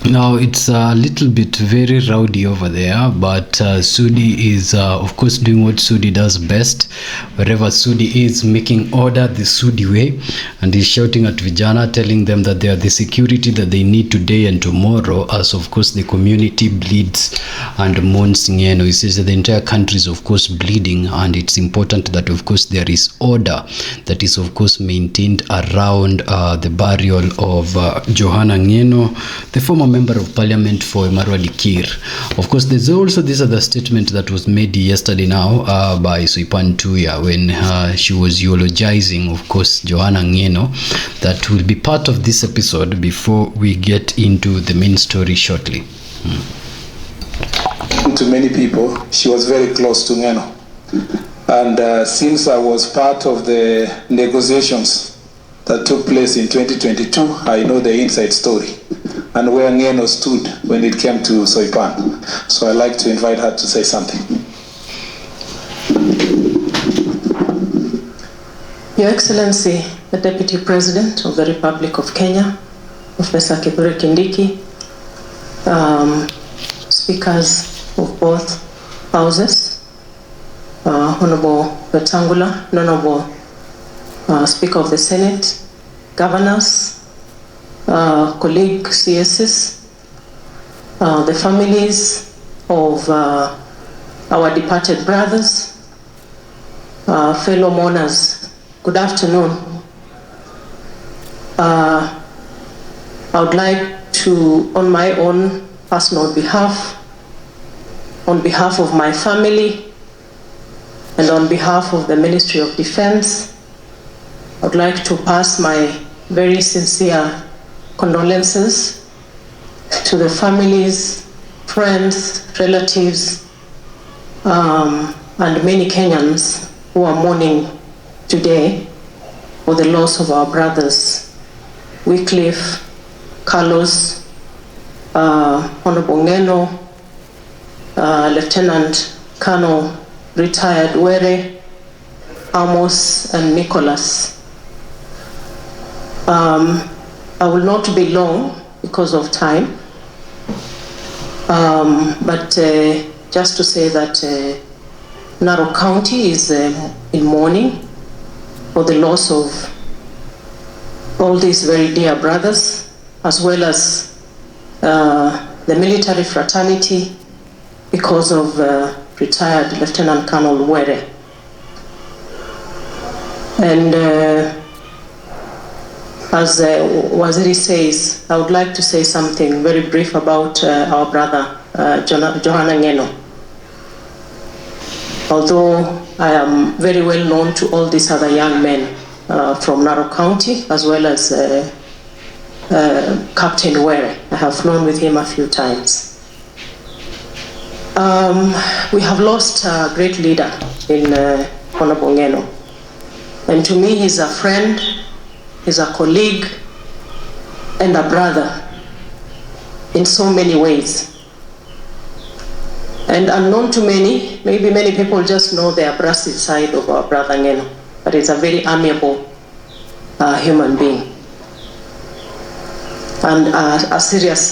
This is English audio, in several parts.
Now it's a little bit very rowdy over there, but Sudi is of course doing what Sudi does best. Wherever Sudi is, making order the Sudi way, and he's shouting at vijana, telling them that they are the security that they need today and tomorrow, as of course the community bleeds and mourns Yeno. He says that the entire country is of course bleeding, and it's important that of course there is order that is of course maintained around the burial of Johanna Yeno, the former member of parliament for Emurua Dikkir. Of course, there's also this other statement that was made yesterday now by Soipan Tuya when she was eulogizing, of course, Johanna Yeno. That will be part of this episode before we get into the main story shortly. To many people, she was very close to Yeno. And since I was part of the negotiations that took place in 2022, I know the inside story and where Yeno stood when it came to Soipan. So I'd like to invite her to say something. Your Excellency, the Deputy President of the Republic of Kenya, Professor Kithure Kindiki, speakers of both houses, Honorable Wetangula, Honorable Speaker of the Senate, governors, colleague CSs, the families of our departed brothers, fellow mourners, good afternoon. I would like to, on my own personal behalf, on behalf of my family, and on behalf of the Ministry of Defense, I would like to pass my very sincere condolences to the families, friends, relatives, and many Kenyans who are mourning today for the loss of our brothers, Wycliffe, Carlos, Honorable Yeno, Lieutenant Colonel retired Were, Amos, and Nicholas. I will not be long because of time, but just to say that Narok County is in mourning for the loss of all these very dear brothers, as well as the military fraternity because of retired Lieutenant Colonel Were. And as Waziri says, I would like to say something very brief about our brother, Johanna Yeno. Although I am very well known to all these other young men from Narok County, as well as Captain Were. I have flown with him a few times. We have lost a great leader in Honorable Yeno. And to me, he's a friend, he's a colleague, and a brother in so many ways. And unknown to many, maybe many people just know the abrasive side of our brother Yeno, but he's a very amiable human being and a serious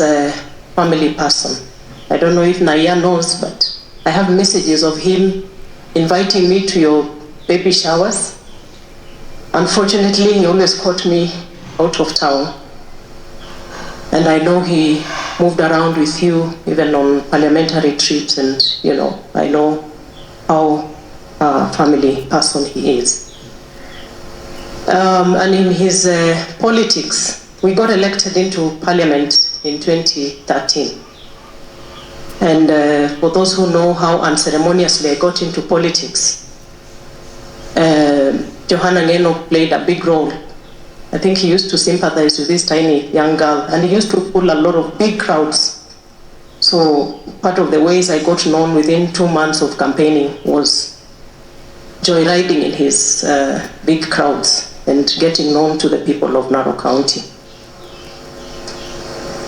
family person. I don't know if Naya knows, but I have messages of him inviting me to your baby showers. Unfortunately, he always caught me out of town. And I know he moved around with you, even on parliamentary trips, and you know, I know how family person he is. And in his politics, we got elected into parliament in 2013. And for those who know how unceremoniously I got into politics, Johanna Yeno played a big role. I think he used to sympathize with this tiny young girl, and he used to pull a lot of big crowds. So part of the ways I got known within 2 months of campaigning was joyriding in his big crowds. and getting known to the people of Narok County.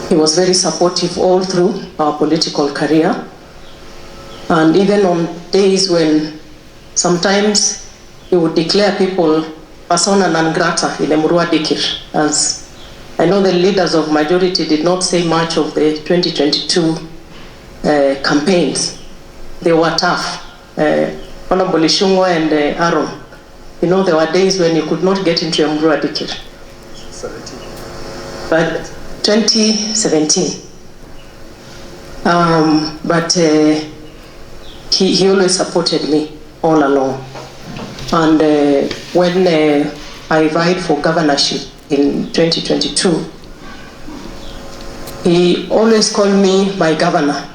He was very supportive all through our political career, and even on days when sometimes he would declare people persona non grata in Emurua Dikkir, as I know the leaders of majority did not say much of the 2022 campaigns. They were tough. Honorable Ichungwah and Aaron, you know, there were days when you could not get into Emurua Dikkir. But 2017. But he always supported me all along. And when I vied for governorship in 2022, he always called me my governor,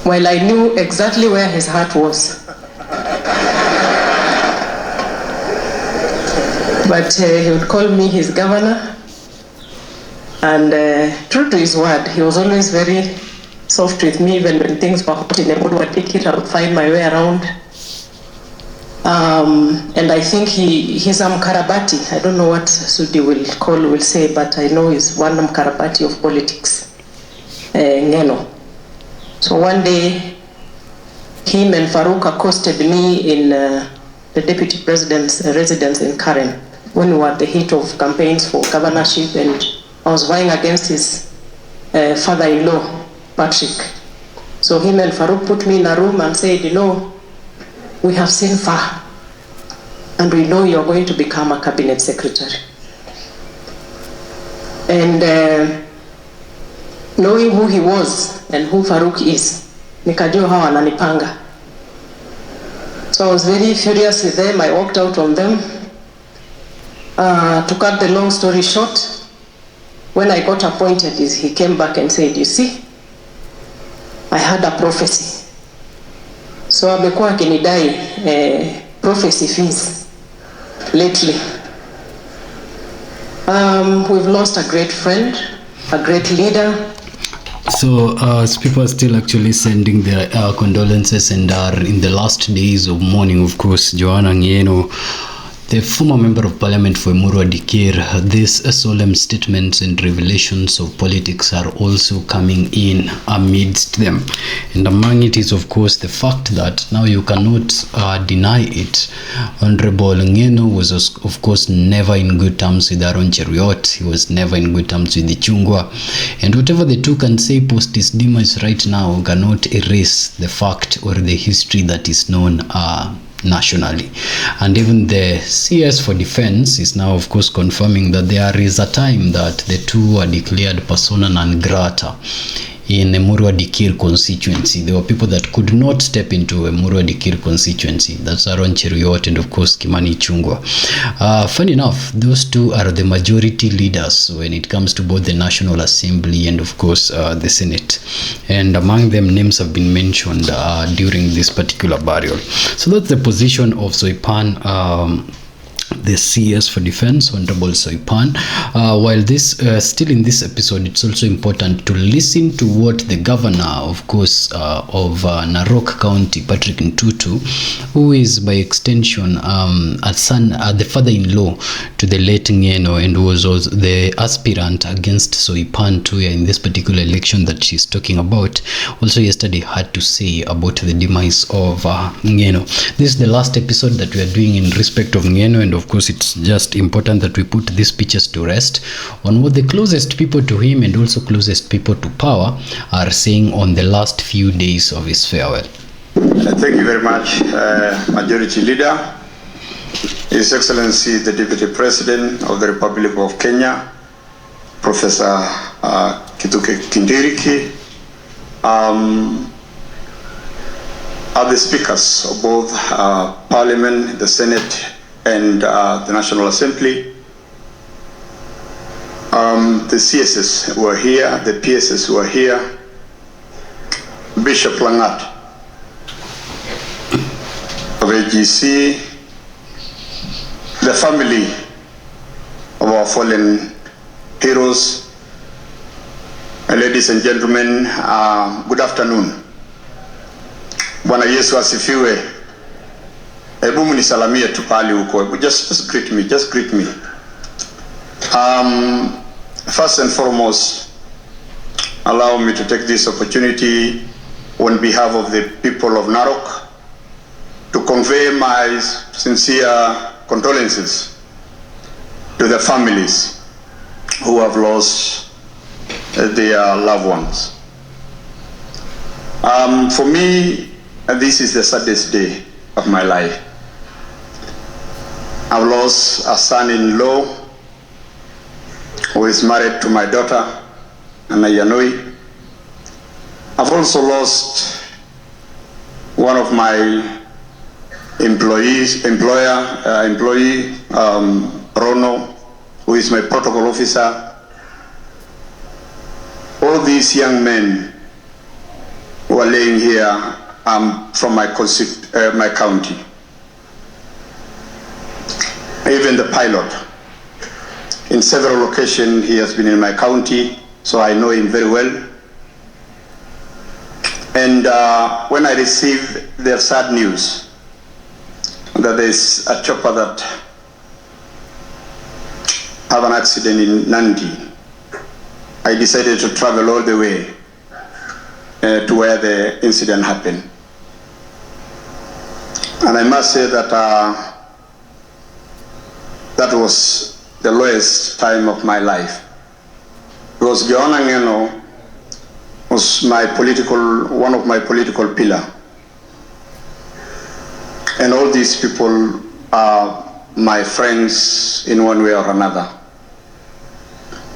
while I knew exactly where his heart was. But he would call me his governor, and true to his word, he was always very soft with me. Even when things were hot in Emurua Dikkir, I would find my way around. And I think he's a Mkarabati. I don't know what Sudi will say, but I know he's one Mkarabati of politics, Yeno. So one day, him and Farouk accosted me in the deputy president's residence in Karen when we were at the heat of campaigns for governorship, and I was vying against his father-in-law, Patrick. So him and Farouk put me in a room and said, you know, we have seen far, and we know you're going to become a cabinet secretary. And knowing who he was and who Farouk is, nikajua hawa wananipanga. So I was very furious with them. I walked out on them. To cut the long story short, when I got appointed, he came back and said, you see, I had a prophecy. So amekuwa akinidai prophecy fees lately. We've lost a great friend, a great leader. So people are still actually sending their condolences and are in the last days of mourning. Of course, Johanna and Yeno, the former member of parliament for Emurua Dikkir, these solemn statements and revelations of politics are also coming in amidst them. And among it is, of course, the fact that now you cannot deny it. Honorable Yeno was, of course, never in good terms with Aaron Cheruiyot. He was never in good terms with Ichungwah. And whatever the two can say post his demise right now cannot erase the fact or the history that is known nationally. And even the CS for defense is now, of course, confirming that there is a time that the two were declared persona non grata in Emurua Dikkir constituency. There were people that could not step into Emurua Dikkir constituency. That's Aaron Cheruiyot and, of course, Kimani Ichungwah. Funny enough, those two are the majority leaders when it comes to both the National Assembly and, of course, the Senate. And among them, names have been mentioned during this particular burial. So that's the position of Soipan, the CS for defense, Honorable Soipan. While this still in this episode, it's also important to listen to what the governor, of course, of Narok County, Patrick Ntutu, who is by extension the father-in-law to the late Yeno and was the aspirant against Soipan Tuya in this particular election that she's talking about, also yesterday had to say about the demise of Yeno. This is the last episode that we are doing in respect of Yeno, and of course it's just important that we put these pictures to rest on what the closest people to him and also closest people to power are saying on the last few days of his farewell. Thank you very much, Majority Leader, His Excellency the Deputy President of the Republic of Kenya, Professor Kituke Kindiriki, other speakers of both Parliament, the Senate, and the National Assembly. The CSS were here, the PSS were here, Bishop Langat of AGC, the family of our fallen heroes. Ladies and gentlemen, good afternoon. Bwana Yesu asifiwe. Hebu mnisalamie tu pale huko. Just greet me, just greet me. First and foremost, allow me to take this opportunity on behalf of the people of Narok to convey my sincere condolences to the families who have lost their loved ones. For me, this is the saddest day of my life. I've lost a son-in-law who is married to my daughter, Yeno. I've also lost one of my employee, Rono, who is my protocol officer. All these young men who are laying here from my county. Even the pilot, in several occasions he has been in my county, so I know him very well. And when I received their sad news that there's a chopper that have an accident in Nandi, I decided to travel all the way to where the incident happened. And I must say that that was the lowest time of my life, because Johanna Yeno was one of my political pillars. And all these people are my friends in one way or another.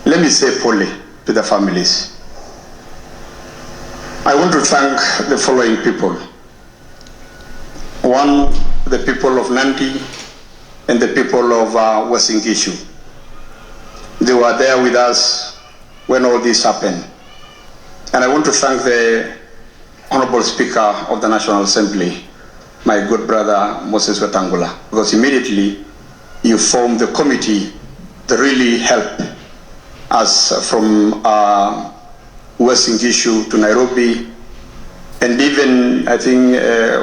Let me say polly to the families. I want to thank the following people. One, the people of Nandi and the people of Wasingishu. They were there with us when all this happened. And I want to thank the Honorable Speaker of the National Assembly, my good brother Moses Wetangula, because immediately you formed the committee that really helped us from Wasingishu to Nairobi. And even, I think,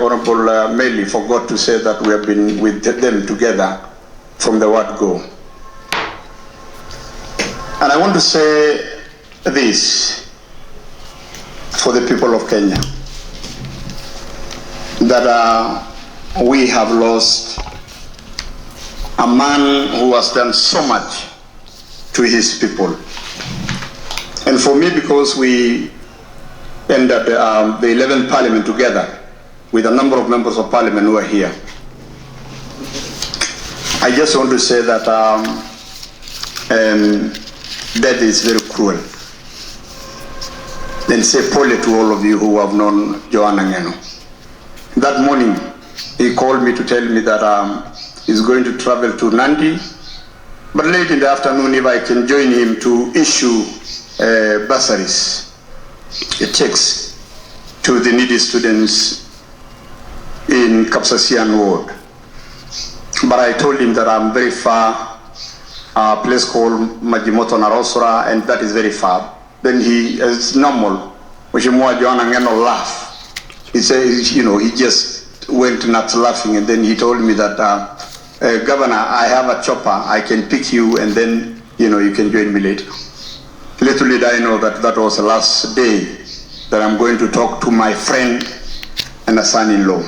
Honorable Meli forgot to say that we have been with them together from the word go. And I want to say this for the people of Kenya, that we have lost a man who has done so much to his people. And for me, because we ended the 11th Parliament together with a number of members of Parliament who are here, I just want to say that death is very cruel. Then say polly to all of you who have known Johanna Yeno. That morning, he called me to tell me that he's going to travel to Nandi, but late in the afternoon, if I can join him to issue bursaries, checks to the needy students in Kapsasian ward. But I told him that I'm very far, a place called Majimoto Narosora, and that is very far. Then he, as normal, Mheshimiwa Johanna Yeno laughed. He said, he just went nuts laughing, and then he told me that, Governor, I have a chopper, I can pick you, and then, you can join me later. Little did I know that that was the last day that I'm going to talk to my friend and a son-in-law.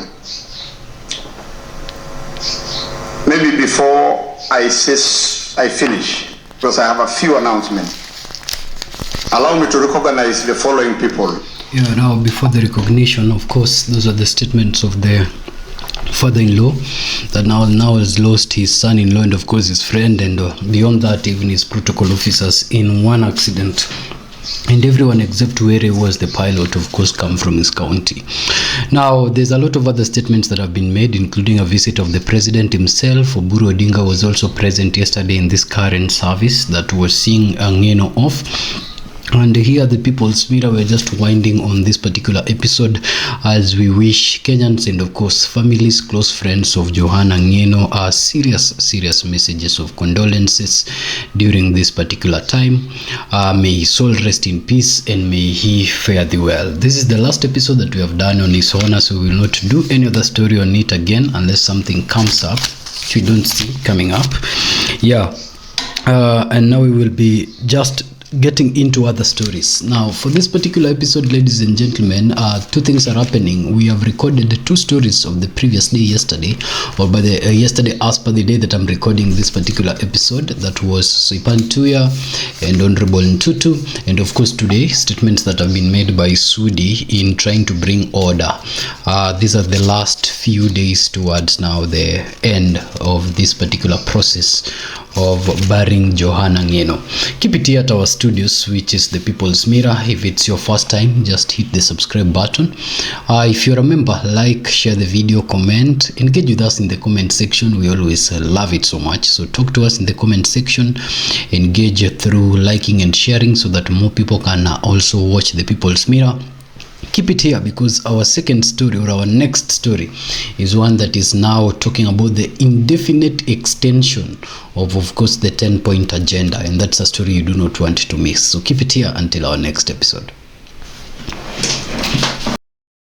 Maybe before I finish, because I have a few announcements, allow me to recognize the following people. Yeah, now before the recognition, of course, those are the statements of the father-in-law that now has lost his son-in-law and of course his friend, and beyond that even his protocol officers in one accident. And everyone except where he was the pilot, of course, come from his county. Now, there's a lot of other statements that have been made, including a visit of the president himself. Oburu Odinga was also present yesterday in this current service that was seeing Yeno off. And here the People's Mirror, we're just winding on this particular episode as we wish Kenyans and of course families, close friends of Johanna and Yeno serious messages of condolences during this particular time. May his soul rest in peace and may he fare thee well. This is the last episode that we have done on his honor, so we will not do any other story on it again unless something comes up which we don't see coming up. And now we will be just getting into other stories. Now for this particular episode, ladies and gentlemen, two things are happening. We have recorded 2 stories of the previous day yesterday, or by the yesterday as per the day that I'm recording this particular episode. That was Soipan, Tuya and Honorable Ntutu, and of course today statements that have been made by Sudi in trying to bring order. These are the last few days towards now the end of this particular process of burying Johanna and Yeno. Keep it here at our studios, which is the People's Mirror. If it's your first time, just hit the subscribe button. If you're a member, like, share the video, comment, engage with us in the comment section. We always love it so much. So talk to us in the comment section, engage through liking and sharing so that more people can also watch the People's Mirror. Keep it here because our second story, or our next story, is one that is now talking about the indefinite extension of course the 10-point agenda, and that's a story you do not want to miss. So keep it here until our next episode.